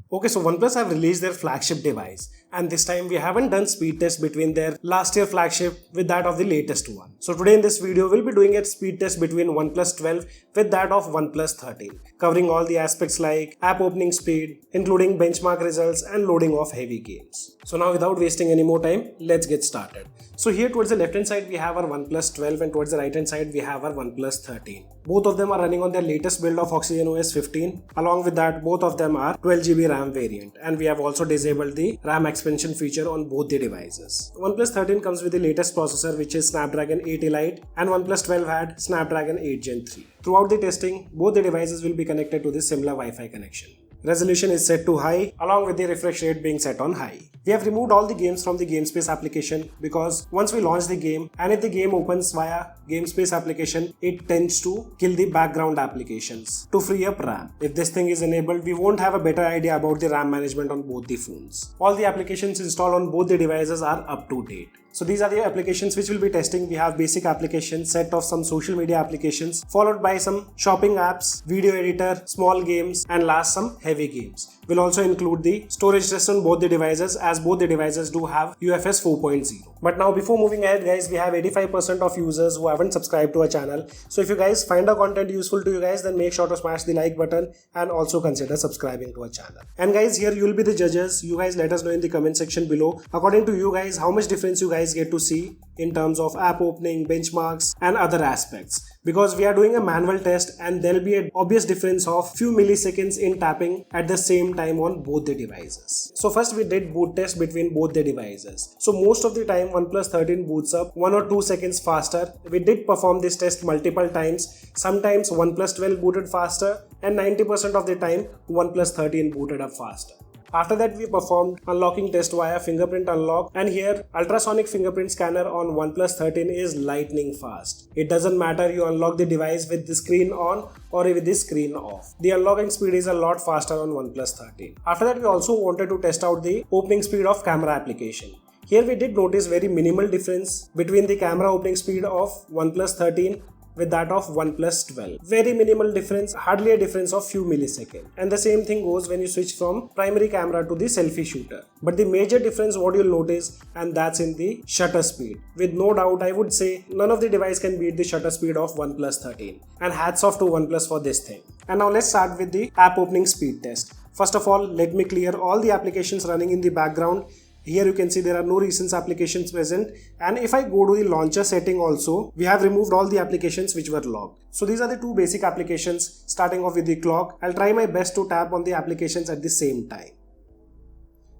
Okay, so OnePlus have released their flagship device, and this time we haven't done speed test between their last year flagship with that of the latest one. So today in this video, we'll be doing a speed test between OnePlus 12 with that of OnePlus 13, covering all the aspects like app opening speed, including benchmark results and loading of heavy games. So now without wasting any more time, let's get started. So here towards the left hand side we have our OnePlus 12 and towards the right hand side we have our OnePlus 13. Both of them are running on their latest build of OxygenOS 15. Along with that, both of them are 12GB RAM variant, and we have also disabled the RAM expansion feature on both the devices. OnePlus 13 comes with the latest processor, which is Snapdragon 8 Elite, and OnePlus 12 had Snapdragon 8 Gen 3. Throughout the testing, both the devices will be connected to the similar Wi-Fi connection. Resolution is set to high, along with the refresh rate being set on high. We have removed all the games from the GameSpace application because once we launch the game, and if the game opens via GameSpace application, it tends to kill the background applications to free up RAM. If this thing is enabled, we won't have a better idea about the RAM management on both the phones. All the applications installed on both the devices are up to date. So these are the applications which we'll be testing. We have basic applications, set of some social media applications, followed by some shopping apps, video editor, small games, and last some heavy games. We'll also include the storage test on both the devices, as both the devices do have UFS 4.0. But now before moving ahead guys, we have 85% of users who haven't subscribed to our channel. So if you guys find our content useful to you guys, then make sure to smash the like button and also consider subscribing to our channel. And guys, here you'll be the judges. You guys let us know in the comment section below, according to you guys, how much difference you guys get to see in terms of app opening, benchmarks and other aspects. Because we are doing a manual test and there'll be an obvious difference of few milliseconds in tapping at the same time on both the devices. So first we did boot test between both the devices. So most of the time OnePlus 13 boots up 1 or 2 seconds faster. We did perform this test multiple times. Sometimes OnePlus 12 booted faster and 90% of the time OnePlus 13 booted up faster. After that, we performed unlocking test via fingerprint unlock, and here ultrasonic fingerprint scanner on OnePlus 13 is lightning fast. It doesn't matter you unlock the device with the screen on or with the screen off. The unlocking speed is a lot faster on OnePlus 13. After that, we also wanted to test out the opening speed of camera application. Here we did notice very minimal difference between the camera opening speed of OnePlus 13 with that of OnePlus 12. Very minimal difference, hardly a difference of few milliseconds. And the same thing goes when you switch from primary camera to the selfie shooter. But the major difference what you'll notice, and that's in the shutter speed. With no doubt, I would say none of the device can beat the shutter speed of OnePlus 13. And hats off to OnePlus for this thing. And now let's start with the app opening speed test. First of all, let me clear all the applications running in the background. Here you can see there are no recent applications present, and if I go to the launcher setting also, we have removed all the applications which were logged. So these are the two basic applications. Starting off with the clock, I'll try my best to tap on the applications at the same time.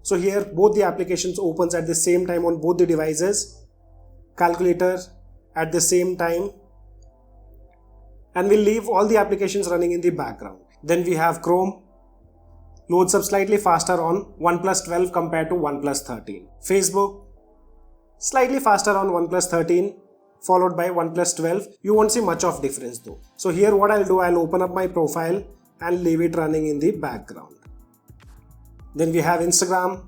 So here both the applications opens at the same time on both the devices. Calculator at the same time, and we'll leave all the applications running in the background. Then we have Chrome. Loads up slightly faster on OnePlus 12 compared to OnePlus 13. Facebook, slightly faster on OnePlus 13 followed by OnePlus 12. You won't see much of difference though. So here what I'll do, I'll open up my profile and leave it running in the background. Then we have Instagram,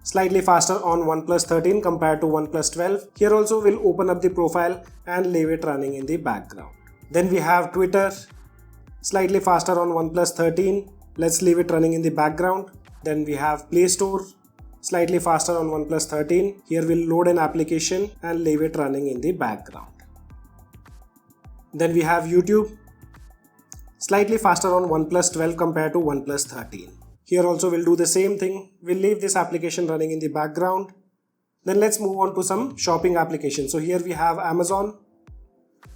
slightly faster on OnePlus 13 compared to OnePlus 12. Here also we'll open up the profile and leave it running in the background. Then we have Twitter, slightly faster on OnePlus 13. Let's leave it running in the background. Then we have Play Store, slightly faster on OnePlus 13. Here we'll load an application and leave it running in the background. Then we have YouTube, slightly faster on OnePlus 12 compared to OnePlus 13. Here also we'll do the same thing. We'll leave this application running in the background. Then let's move on to some shopping applications. So here we have Amazon,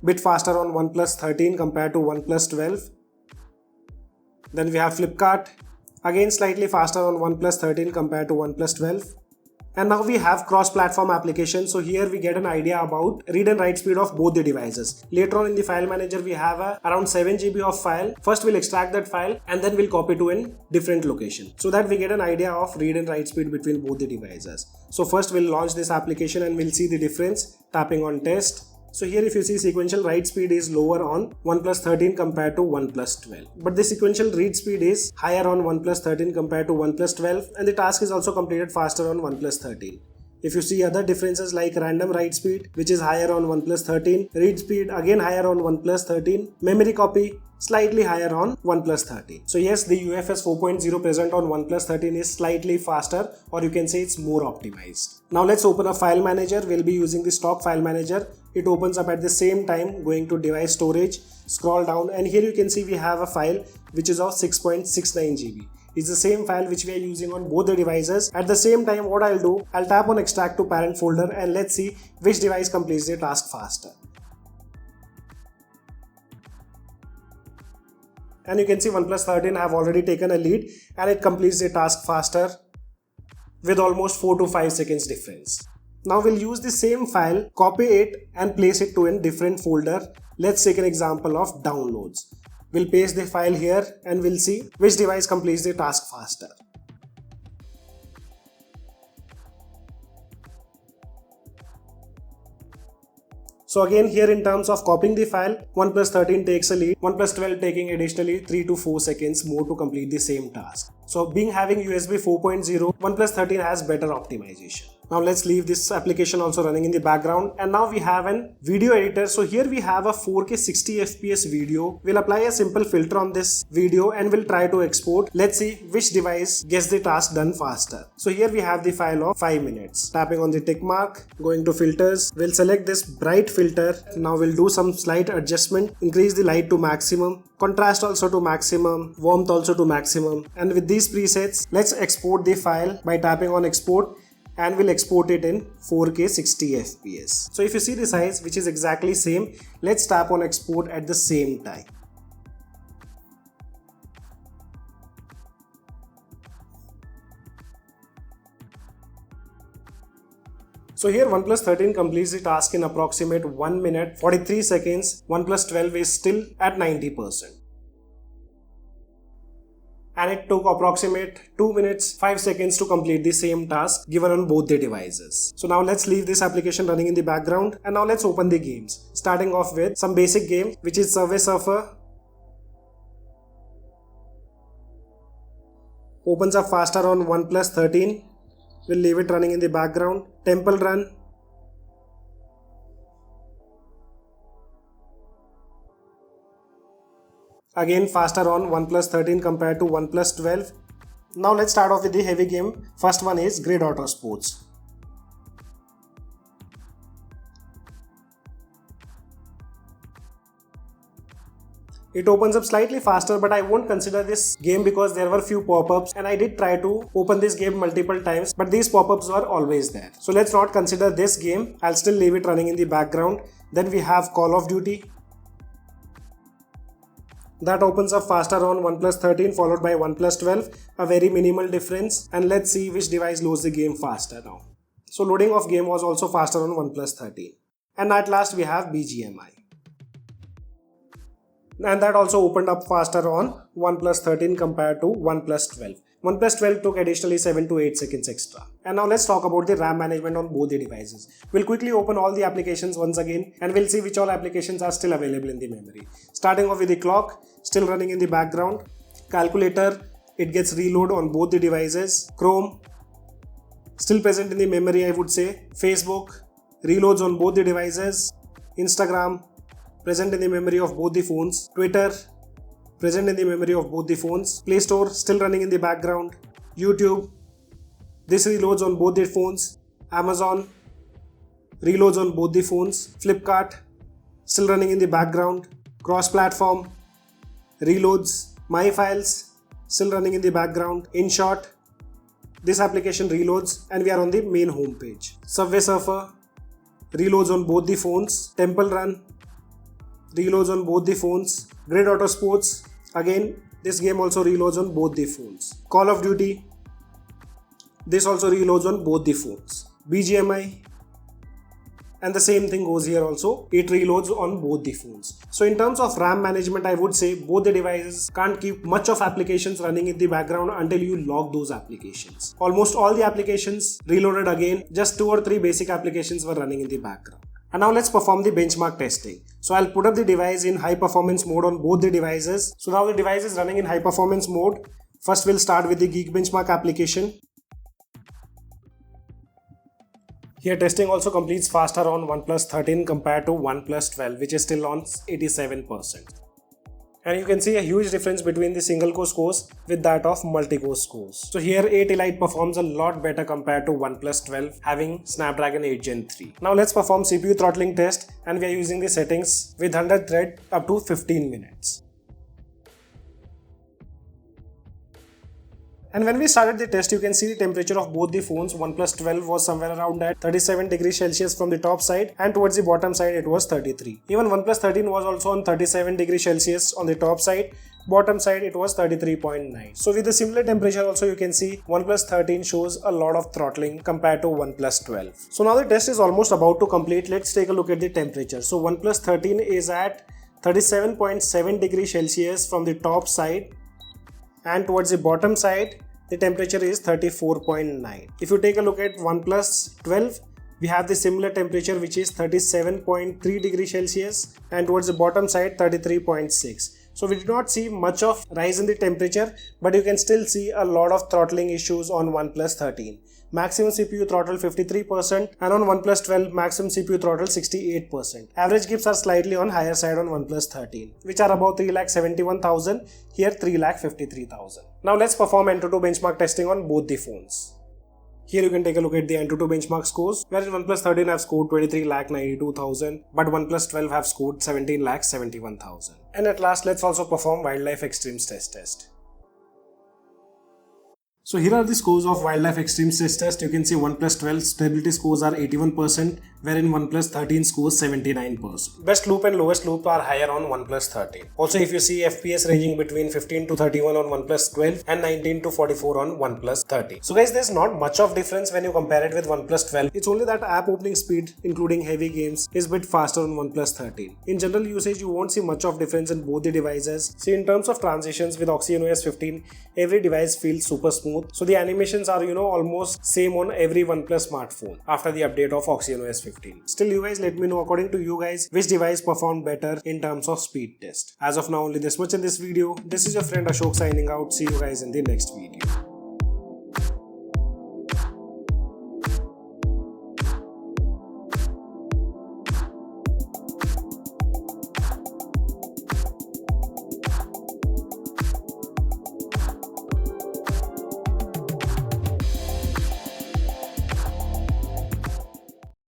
bit faster on OnePlus 13 compared to OnePlus 12. Then we have Flipkart, again slightly faster on OnePlus 13 compared to OnePlus 12. And now we have cross-platform applications. So here we get an idea about read and write speed of both the devices. Later on in the file manager, we have around 7GB of file. First we'll extract that file and then we'll copy to a different location, so that we get an idea of read and write speed between both the devices. So first we'll launch this application and we'll see the difference. Tapping on test. So here if you see, sequential write speed is lower on OnePlus 13 compared to OnePlus 12. But the sequential read speed is higher on OnePlus 13 compared to OnePlus 12, and the task is also completed faster on OnePlus 13. If you see other differences like random write speed, which is higher on OnePlus 13, read speed again higher on OnePlus 13, memory copy slightly higher on OnePlus 13. So yes, the UFS 4.0 present on OnePlus 13 is slightly faster, or you can say it's more optimized. Now let's open a file manager. We'll be using the stock file manager. It opens up at the same time, going to device storage, scroll down, and here you can see we have a file which is of 6.69 GB. It's the same file which we are using on both the devices. At the same time, what I'll do, I'll tap on extract to parent folder and let's see which device completes the task faster. And you can see OnePlus 13 have already taken a lead and it completes the task faster with almost 4 to 5 seconds difference. Now we'll use the same file, copy it and place it to a different folder. Let's take an example of downloads. We'll paste the file here and we'll see which device completes the task faster. So again, here in terms of copying the file, OnePlus 13 takes a lead, OnePlus 12 taking additionally 3 to 4 seconds more to complete the same task. So being having USB 4.0, OnePlus 13 has better optimization. Now let's leave this application also running in the background, and now we have an video editor. So here we have a 4K 60 FPS video. We'll apply a simple filter on this video and we'll try to export. Let's see which device gets the task done faster. So here we have the file of 5 minutes. Tapping on the tick mark, going to filters, we'll select this bright filter. Now we'll do some slight adjustment, increase the light to maximum, contrast also to maximum, warmth also to maximum, and with these presets, let's export the file by tapping on export, and we'll export it in 4K 60 FPS. So if you see the size, which is exactly same, let's tap on export at the same time. So here OnePlus 13 completes the task in approximate 1 minute 43 seconds. OnePlus 12 is still at 90%. And it took approximate 2 minutes 5 seconds to complete the same task given on both the devices. So now let's leave this application running in the background and now let's open the games. Starting off with some basic game, which is Subway Surfer. Opens up faster on OnePlus 13. We'll leave it running in the background. Temple Run. Again faster on OnePlus 13 compared to OnePlus 12. Now let's start off with the heavy game. First one is Grid Auto Sports. It opens up slightly faster, but I won't consider this game because there were few pop-ups and I did try to open this game multiple times, but these pop-ups were always there. So let's not consider this game. I'll still leave it running in the background. Then we have Call of Duty. That opens up faster on OnePlus 13 followed by OnePlus 12. A very minimal difference, and let's see which device loads the game faster now. So loading of game was also faster on OnePlus 13. And at last we have BGMI. And that also opened up faster on OnePlus 13 compared to OnePlus 12. OnePlus 12 took additionally 7 to 8 seconds extra. And now let's talk about the RAM management on both the devices. We'll quickly open all the applications once again and we'll see which all applications are still available in the memory. Starting off with the clock, still running in the background. Calculator, it gets reload on both the devices. Chrome, still present in the memory I would say. Facebook, reloads on both the devices. Instagram, present in the memory of both the phones. Twitter, present in the memory of both the phones. Play Store, still running in the background. YouTube, this reloads on both the phones. Amazon, reloads on both the phones. Flipkart, still running in the background. Cross-platform, reloads. My Files, still running in the background. In short, this application reloads and we are on the main home page. Subway Surfer, reloads on both the phones. Temple Run, reloads on both the phones. Grid Auto Sports, again this game also reloads on both the phones. Call of Duty, this also reloads on both the phones. BGMI, and the same thing goes here also, it reloads on both the phones. So in terms of RAM management, I would say both the devices can't keep much of applications running in the background until you lock those applications. Almost all the applications reloaded again, just 2 or 3 basic applications were running in the background. And now let's perform the benchmark testing. So I'll put up the device in high performance mode on both the devices. So now the device is running in high performance mode. First we'll start with the Geekbenchmark application. Here testing also completes faster on OnePlus 13 compared to OnePlus 12, which is still on 87%. And you can see a huge difference between the single core scores with that of multi-core scores. So here 8 Elite performs a lot better compared to OnePlus 12 having Snapdragon 8 Gen 3. Now let's perform CPU throttling test, and we are using the settings with 100 thread up to 15 minutes. And when we started the test, you can see the temperature of both the phones. OnePlus 12 was somewhere around at 37 degrees Celsius from the top side, and towards the bottom side it was 33. Even OnePlus 13 was also on 37 degrees Celsius on the top side. Bottom side it was 33.9. So with a similar temperature also, you can see OnePlus 13 shows a lot of throttling compared to OnePlus 12. So now the test is almost about to complete. Let's take a look at the temperature. So OnePlus 13 is at 37.7 degrees Celsius from the top side, and towards the bottom side the temperature is 34.9. If you take a look at OnePlus 12, we have the similar temperature, which is 37.3 degrees Celsius, and towards the bottom side 33.6. So we did not see much of rise in the temperature, but you can still see a lot of throttling issues on OnePlus 13. Maximum CPU throttle 53%, and on OnePlus 12 maximum CPU throttle 68%. Average gips are slightly on higher side on OnePlus 13, which are about 3,71,000, here 3,53,000. Now let's perform Antutu benchmark testing on both the phones. Here you can take a look at the Antutu benchmark scores, wherein OnePlus 13 have scored 23,92,000, but OnePlus 12 have scored 17,71,000. And at last, let's also perform Wildlife Extreme stress test. So here are the scores of Wildlife Extreme stress test. You can see OnePlus 12 stability scores are 81%, wherein OnePlus 13 scores 79%. Best loop and lowest loop are higher on OnePlus 13. Also, if you see FPS ranging between 15 to 31 on OnePlus 12 and 19 to 44 on OnePlus 13. So guys, there's not much of difference when you compare it with OnePlus 12. It's only that app opening speed, including heavy games, is a bit faster on OnePlus 13. In general usage, you won't see much of difference in both the devices. See, in terms of transitions with OxygenOS 15, every device feels super smooth. So the animations are, almost same on every OnePlus smartphone after the update of OxygenOS 15. Still, you guys let me know, according to you guys, which device performed better in terms of speed test. As of now, only this much in this video. This is your friend Ashok signing out. See you guys in the next video.